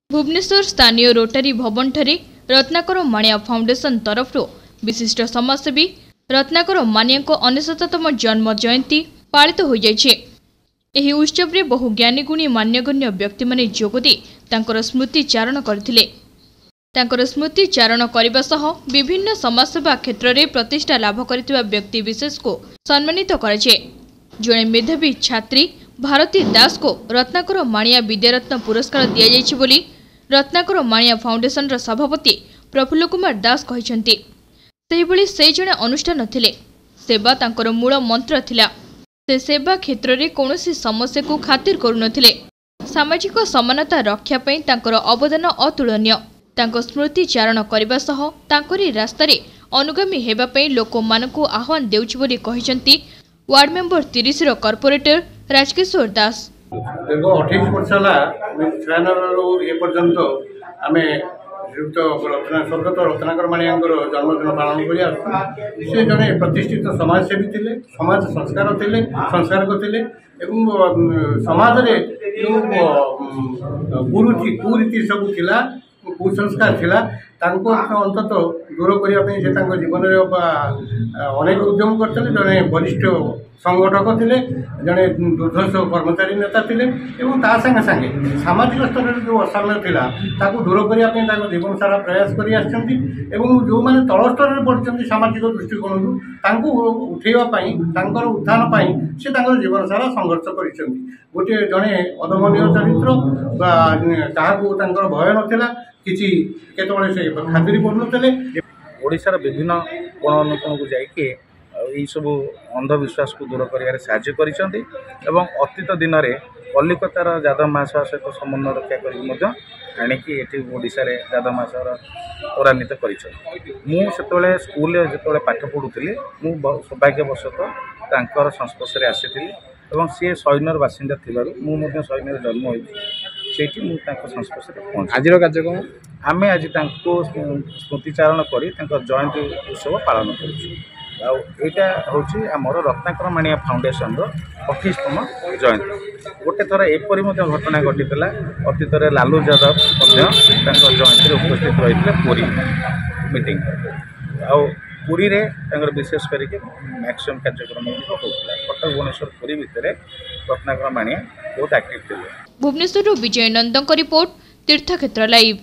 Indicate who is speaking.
Speaker 1: भुवनेश्वर स्थानीय रोटारी भवन ठारे रत्नाकर माणिया फाउंडेशन तरफ विशिष्ट समाजसेवी रत्नाकर माणिया 99तम जन्म जयंती पालित हो जाइछे। एही उत्सव रे बहु ज्ञानी गुणी मान्यगण्य व्यक्ति माने जोगदे तांकर स्मृति चारण करथिले। तांकर स्मृति चारण करबा सह विभिन्न समाजसेवा क्षेत्र में प्रतिष्ठा लाभ करथिबा व्यक्ति विशेष को सम्मानित कराए। जड़े मेधावी छात्री भारती दास को रत्नाकर माणिया विद्यारत्न पुरस्कार दिया जाइछि बोली रत्नाकर माणिया फाउंडेशन रा सभापति प्रफुल्ल कुमार दास कहिसंती। सेहिबोली से जणे अनुष्ठान थिले, सेवा तांकर मूल मंत्र थिला। से सेवा क्षेत्र में कौनसी समस्या को खातिर करुनथिले। सामाजिक समानता रक्षा पई तांकर अवदान अतुलनीय। तांको स्मृति चारण करबा सह तांकरी रास्ता रे अनुगामी हेबा पई लोक मानकु आह्वान देउछि बोली कहिसंती वार्ड मेंबर 30 रो कॉर्पोरेटर राजकिशोर दास।
Speaker 2: दीर्घ 28 वर्ष ए पर्यंत आम स्वर्गत रत्नाकर माणिया जन्मदिन पालन कर जड़े प्रतिष्ठित समाजसेवी थे, समाज संस्कारक थे समाज में जो कुरीति सब थिला कुसंस्कार थिला अंतत दूर करने जीवन में अनेक उद्यम करते। जड़े वरिष्ठ संगठक थे, जड़े दुर्धर्ष कर्मचारी नेता थे सागे सागे सामाजिक स्तर में जो असाम्य था दूर करने जीवन सारा प्रयास कर जो मैंने तल स्तर में पढ़ते सामाजिक दृष्टिकोण उठेवाई उत्थान से जीवन सारा संघर्ष कर गोटे जड़े अदमनीय चरित्र क्या भय नाला किसी केतबले से खातिर पड़ुनते।
Speaker 3: ओडिशार विभिन्न कोण अनुकोण को जाइए यही सब अंधविश्वास को दूर कर साहाय्य करिसेंती एवं अतीत दिन में कलिकतार यादव महाशय सहित समन्वय रक्षा करी एटी ओडिशा रे यादव महाशय त्वरान्वित कर स्कूल जो पाठ पढ़ुली सौभाग्यवशतः संस्पर्श में आसी एवं सी सैन्यर बासिंदा थी मुझे सैन्य जन्म होती संस्पर्श में पहुँच। आज कार्यक्रम आम आज स्मृतिचारण कर जयंती उत्सव पालन करा हूँ आमर रत्नाकर माणिया फाउंडेशन 25तम जयंती। गोटे थर एपरी घटना घटी अतीत लालू यादव जयंती उपस्थित रही पुरी मीटिंग पुरी रे विशेष करके मैक्सिमम कार्यक्रम होता कटक भुवनेश्वर पुरी भितर रत्नाकर माणिया बहुत एक्टिव थे।
Speaker 1: भुवनेश्वर विजय नंदन रिपोर्ट तीर्थक्षेत्र लाइव।